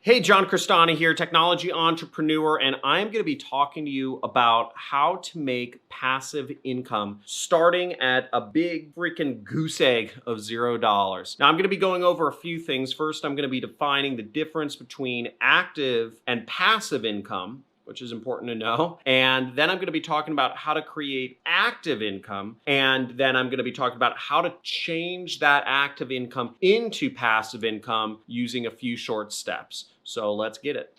Hey, John Crestani here, technology entrepreneur, and I'm going to be talking to you about how to make passive income starting at a big freaking goose egg of $0. Now, I'm going to be going over a few things. First, I'm going to be defining the difference between active and passive income, which is important to know. And then I'm going to be talking about how to create active income. And then I'm going to be talking about how to change that active income into passive income using a few short steps. So let's get it.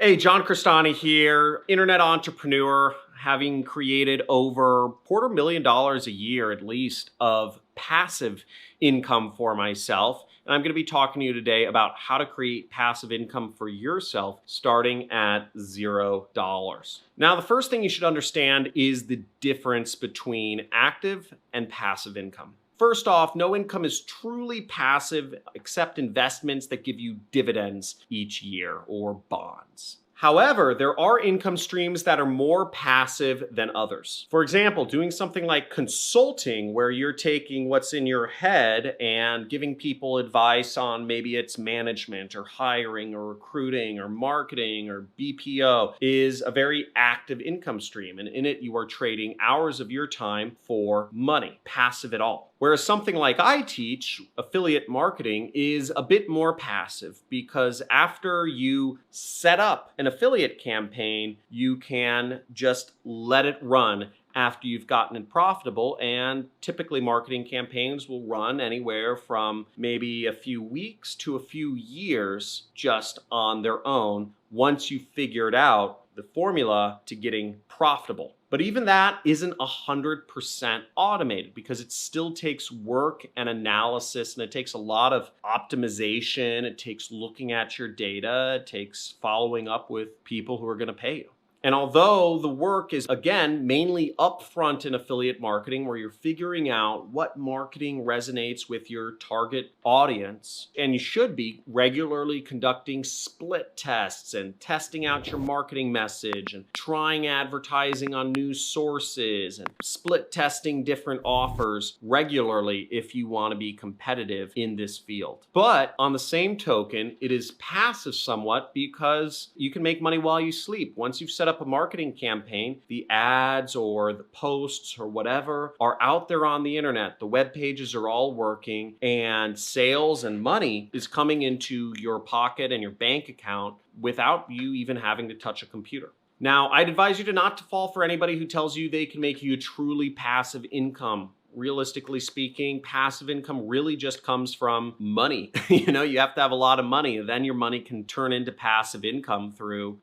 Hey, John Crestani here, internet entrepreneur, having created over $250,000 a year at least of passive income for myself. And I'm going to be talking to you today about how to create passive income for yourself starting at $0. Now, the first thing you should understand is the difference between active and passive income. First off, no income is truly passive except investments that give you dividends each year or bonds. However, there are income streams that are more passive than others. For example, doing something like consulting, where you're taking what's in your head and giving people advice on maybe it's management or hiring or recruiting or marketing or BPO, is a very active income stream. And in it, you are trading hours of your time for money, passive at all. Whereas something like I teach, affiliate marketing, is a bit more passive because after you set up an affiliate campaign, you can just let it run after you've gotten it profitable. And typically marketing campaigns will run anywhere from maybe a few weeks to a few years just on their own once you've figured out the formula to getting profitable. But even that isn't 100% automated because it still takes work and analysis, and it takes a lot of optimization. It takes looking at your data. It takes following up with people who are going to pay you. And although the work is, again, mainly upfront in affiliate marketing, where you're figuring out what marketing resonates with your target audience, and you should be regularly conducting split tests and testing out your marketing message and trying advertising on news sources and split testing different offers regularly if you want to be competitive in this field. But on the same token, it is passive somewhat because you can make money while you sleep. Once you've set up a marketing campaign, the ads or the posts or whatever are out there on the internet. The web pages are all working, and sales and money is coming into your pocket and your bank account without you even having to touch a computer. Now, I'd advise you to not to fall for anybody who tells you they can make you a truly passive income. Realistically speaking, passive income really just comes from money. You have to have a lot of money, and then your money can turn into passive income through,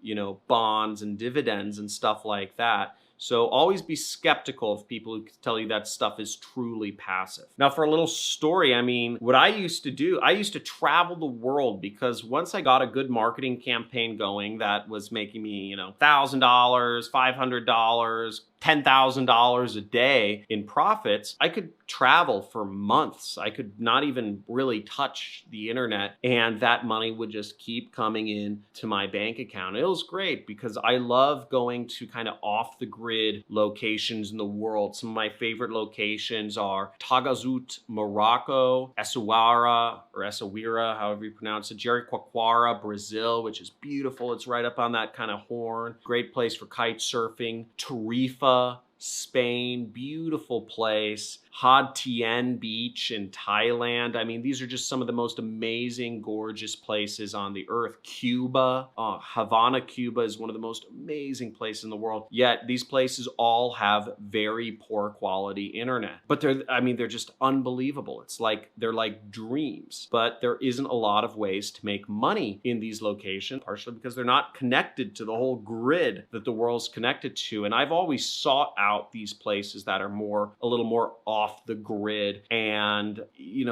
bonds and dividends and stuff like that. So always be skeptical of people who tell you that stuff is truly passive. Now, for a little story, what I used to do, I used to travel the world because once I got a good marketing campaign going that was making me, $1,000, $500, $10,000 a day in profits, I could travel for months. I could not even really touch the internet, and that money would just keep coming in to my bank account. It was great because I love going to kind of off the grid locations in the world. Some of my favorite locations are Tagazout, Morocco, Essaouira, however you pronounce it, Jericoacoara, Brazil, which is beautiful. It's right up on that kind of horn. Great place for kite surfing. Tarifa, Spain, beautiful place. Ha Tien Beach in Thailand. These are just some of the most amazing, gorgeous places on the earth. Cuba, Havana, Cuba is one of the most amazing places in the world. Yet these places all have very poor quality internet. But they're just unbelievable. They're like dreams. But there isn't a lot of ways to make money in these locations, partially because they're not connected to the whole grid that the world's connected to. And I've always sought out these places that are a little more off the grid. And,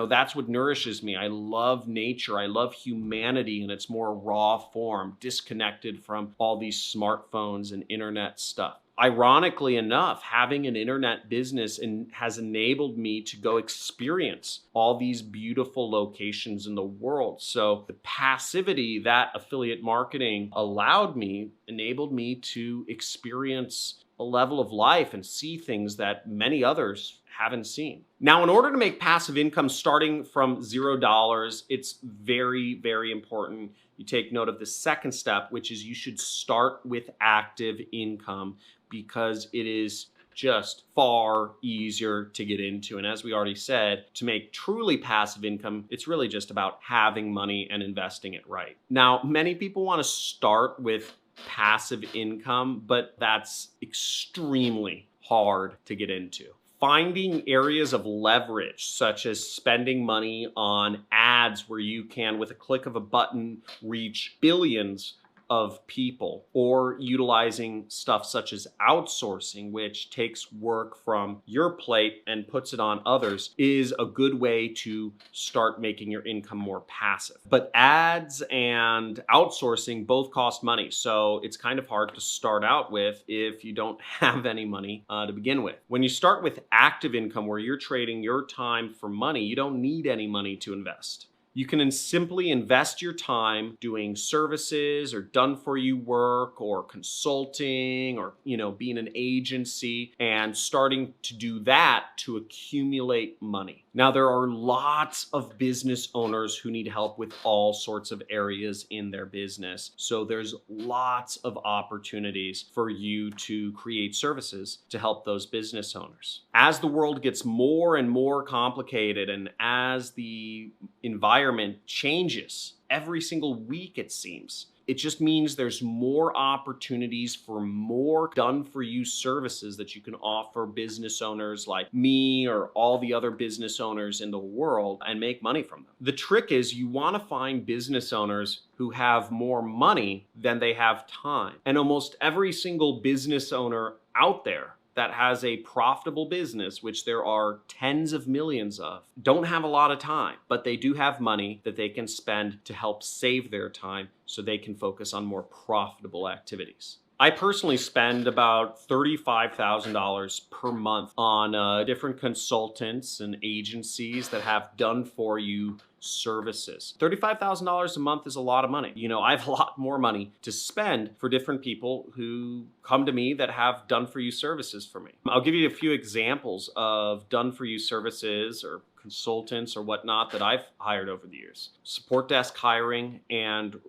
that's what nourishes me. I love nature. I love humanity in its more raw form, disconnected from all these smartphones and internet stuff. Ironically enough, having an internet business has enabled me to go experience all these beautiful locations in the world. So the passivity that affiliate marketing allowed me enabled me to experience a level of life and see things that many others haven't seen. Now, in order to make passive income starting from $0, it's very, very important you take note of the second step, which is you should start with active income because it is just far easier to get into. And as we already said, to make truly passive income, it's really just about having money and investing it right. Now, many people want to start with passive income, but that's extremely hard to get into. Finding areas of leverage, such as spending money on ads where you can, with a click of a button, reach billions of people, or utilizing stuff such as outsourcing, which takes work from your plate and puts it on others, is a good way to start making your income more passive. But ads and outsourcing both cost money, so it's kind of hard to start out with if you don't have any money to begin with. When you start with active income, where you're trading your time for money, you don't need any money to invest. You can simply invest your time doing services or done-for-you work or consulting or, being an agency and starting to do that to accumulate money. Now, there are lots of business owners who need help with all sorts of areas in their business. So there's lots of opportunities for you to create services to help those business owners. As the world gets more and more complicated and as the environment changes every single week, it seems, it just means there's more opportunities for more done-for-you services that you can offer business owners like me or all the other business owners in the world and make money from them. The trick is you want to find business owners who have more money than they have time. And almost every single business owner out there that has a profitable business, which there are tens of millions of, don't have a lot of time, but they do have money that they can spend to help save their time so they can focus on more profitable activities. I personally spend about $35,000 per month on different consultants and agencies that have done-for-you services. $35,000 a month is a lot of money. I have a lot more money to spend for different people who come to me that have done-for-you services for me. I'll give you a few examples of done-for-you services or consultants or whatnot that I've hired over the years. Support desk hiring and,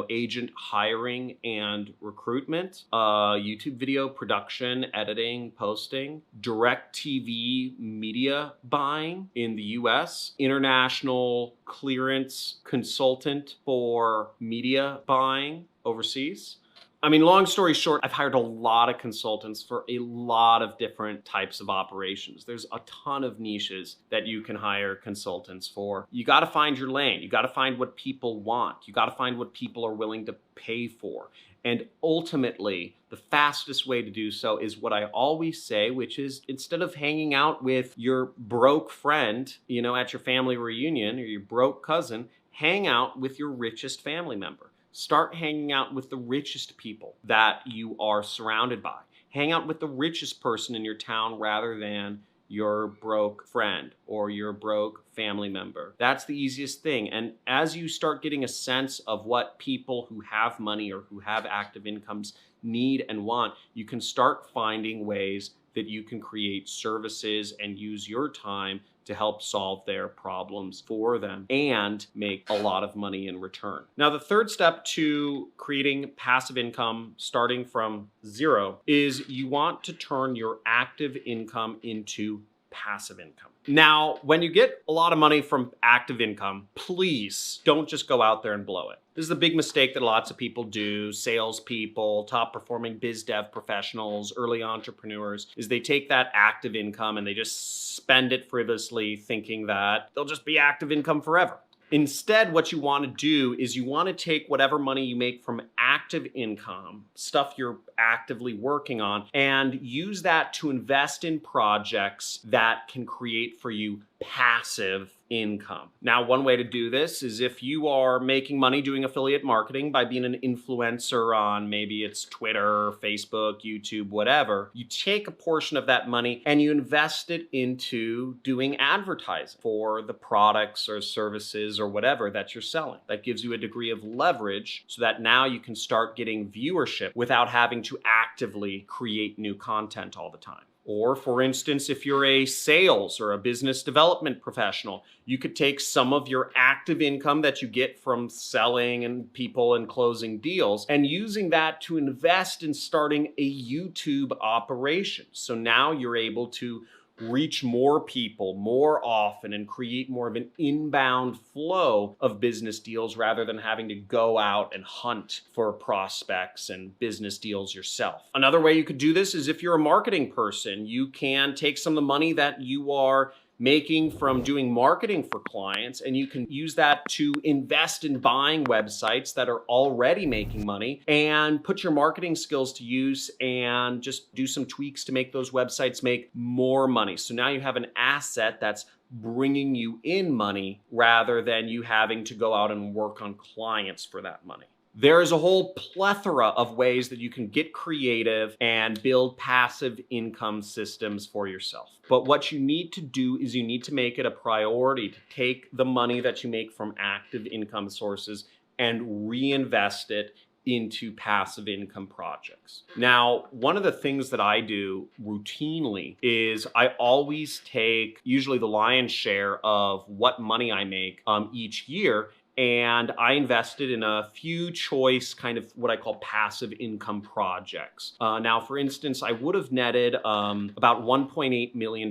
agent hiring and recruitment, YouTube video production, editing, posting, direct TV media buying in the US, international clearance consultant for media buying overseas. Long story short, I've hired a lot of consultants for a lot of different types of operations. There's a ton of niches that you can hire consultants for. You got to find your lane. You got to find what people want. You got to find what people are willing to pay for. And ultimately, the fastest way to do so is what I always say, which is instead of hanging out with your broke friend, at your family reunion or your broke cousin, hang out with your richest family member. Start hanging out with the richest people that you are surrounded by. Hang out with the richest person in your town rather than your broke friend or your broke family member. That's the easiest thing. And as you start getting a sense of what people who have money or who have active incomes need and want, you can start finding ways that you can create services and use your time to help solve their problems for them and make a lot of money in return. Now, the third step to creating passive income starting from zero is you want to turn your active income into passive income. Now, when you get a lot of money from active income, please don't just go out there and blow it. This is the big mistake that lots of people do, salespeople, top performing biz dev professionals, early entrepreneurs, is they take that active income and they just spend it frivolously thinking that they'll just be active income forever. Instead, what you want to do is you want to take whatever money you make from active income, stuff you're actively working on, and use that to invest in projects that can create for you passive income. Now, one way to do this is if you are making money doing affiliate marketing by being an influencer on maybe it's Twitter, Facebook, YouTube, whatever, you take a portion of that money and you invest it into doing advertising for the products or services or whatever that you're selling. That gives you a degree of leverage so that now you can start getting viewership without having to actively create new content all the time. Or for instance, if you're a sales or a business development professional, you could take some of your active income that you get from selling and people and closing deals and using that to invest in starting a YouTube operation. So now you're able to reach more people more often and create more of an inbound flow of business deals rather than having to go out and hunt for prospects and business deals yourself. Another way you could do this is if you're a marketing person, you can take some of the money that you are making from doing marketing for clients, and you can use that to invest in buying websites that are already making money and put your marketing skills to use and just do some tweaks to make those websites make more money. So now you have an asset that's bringing you in money rather than you having to go out and work on clients for that money. There is a whole plethora of ways that you can get creative and build passive income systems for yourself. But what you need to do is you need to make it a priority to take the money that you make from active income sources and reinvest it into passive income projects. Now, one of the things that I do routinely is I always take usually the lion's share of what money I make each year, and I invested in a few choice kind of what I call passive income projects. Now, for instance, I would have netted about $1.8 million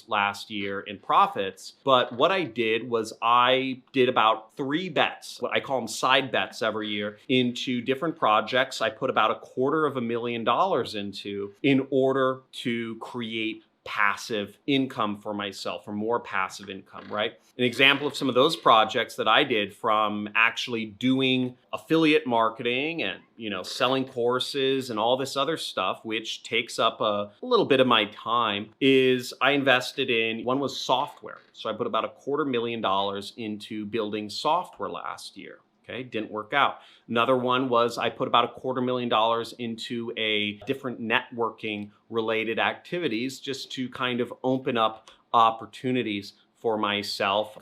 last year in profits, but what I did was I did about 3 bets, what I call them side bets every year, into different projects. I put about $250,000 into in order to create passive income for myself, or more passive income, right? An example of some of those projects that I did, from actually doing affiliate marketing and, selling courses and all this other stuff, which takes up a little bit of my time, is I invested in, one was software. So I put about $250,000 into building software last year. Okay, didn't work out. Another one was I put about $250,000 into a different networking related activities just to kind of open up opportunities for myself.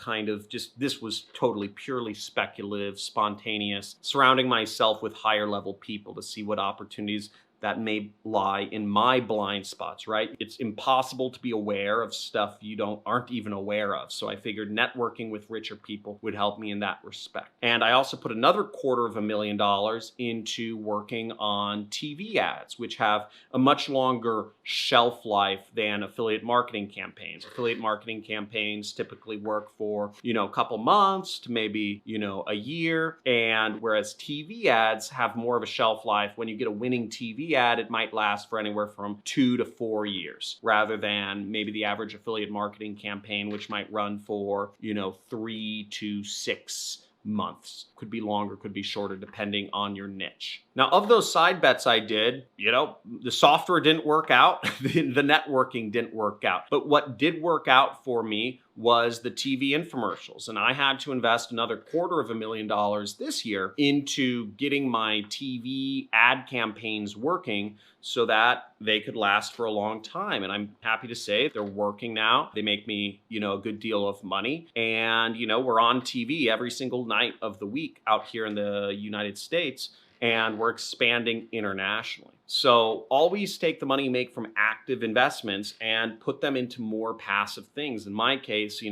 This was totally purely speculative, spontaneous, surrounding myself with higher level people to see what opportunities that may lie in my blind spots, right? It's impossible to be aware of stuff you aren't even aware of. So I figured networking with richer people would help me in that respect. And I also put another $250,000 into working on TV ads, which have a much longer shelf life than affiliate marketing campaigns. Affiliate marketing campaigns typically work for, a couple months to maybe, a year. And whereas TV ads have more of a shelf life, when you get a winning TV ad, it might last for anywhere from 2 to 4 years, rather than maybe the average affiliate marketing campaign, which might run for, 3 to 6 months. Could be longer, could be shorter, depending on your niche. Now, of those side bets I did, the software didn't work out, the networking didn't work out. But what did work out for me was the TV infomercials. And I had to invest another $250,000 this year into getting my TV ad campaigns working so that they could last for a long time. And I'm happy to say they're working now. They make me, a good deal of money. And, we're on TV every single night of the week out here in the United States, and we're expanding internationally. So always take the money you make from active investments and put them into more passive things. In my case,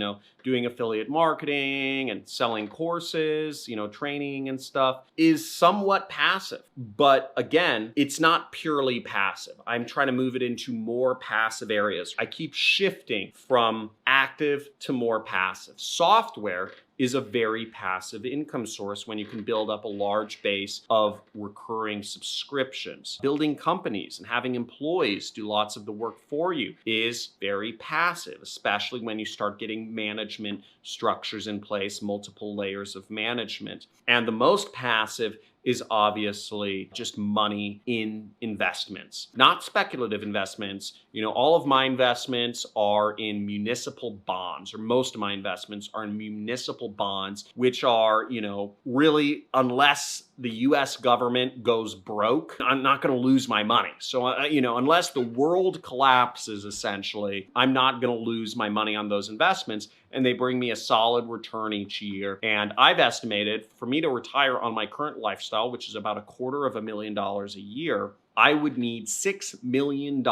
doing affiliate marketing and selling courses, training and stuff is somewhat passive. But again, it's not purely passive. I'm trying to move it into more passive areas. I keep shifting from active to more passive. Software is a very passive income source when you can build up a large base of recurring subscriptions. Building companies and having employees do lots of the work for you is very passive, especially when you start getting management structures in place, multiple layers of management. And the most passive is obviously just money in investments, not speculative investments. You know, all of my investments are in municipal bonds, or most of my investments are in municipal bonds, which are, you know, really, unless the US government goes broke, I'm not going to lose my money. So, you know, unless the world collapses, essentially, I'm not going to lose my money on those investments. And they bring me a solid return each year. And I've estimated for me to retire on my current lifestyle, which is about $250,000 a year, I would need $6 million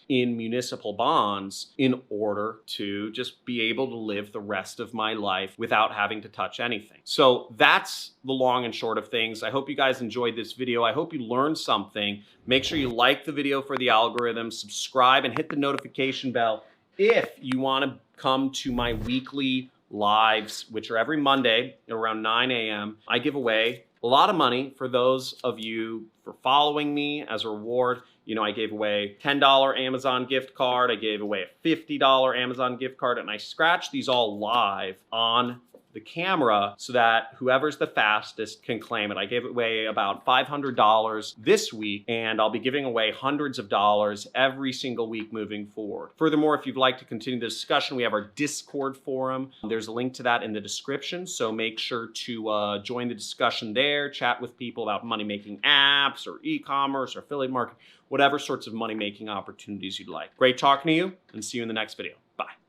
in municipal bonds in order to just be able to live the rest of my life without having to touch anything. So that's the long and short of things. I hope you guys enjoyed this video. I hope you learned something. Make sure you like the video for the algorithm, subscribe, and hit the notification bell if you want to come to my weekly lives, which are every Monday around 9 a.m. I give away a lot of money for those of you for following me as a reward. You know, I gave away a $10 Amazon gift card. I gave away a $50 Amazon gift card, and I scratched these all live on the camera so that whoever's the fastest can claim it. I gave away about $500 this week, and I'll be giving away hundreds of dollars every single week moving forward. Furthermore, if you'd like to continue the discussion, we have our Discord forum. There's a link to that in the description, so make sure to join the discussion there, chat with people about money-making apps or e-commerce or affiliate marketing, whatever sorts of money-making opportunities you'd like. Great talking to you, and see you in the next video. Bye.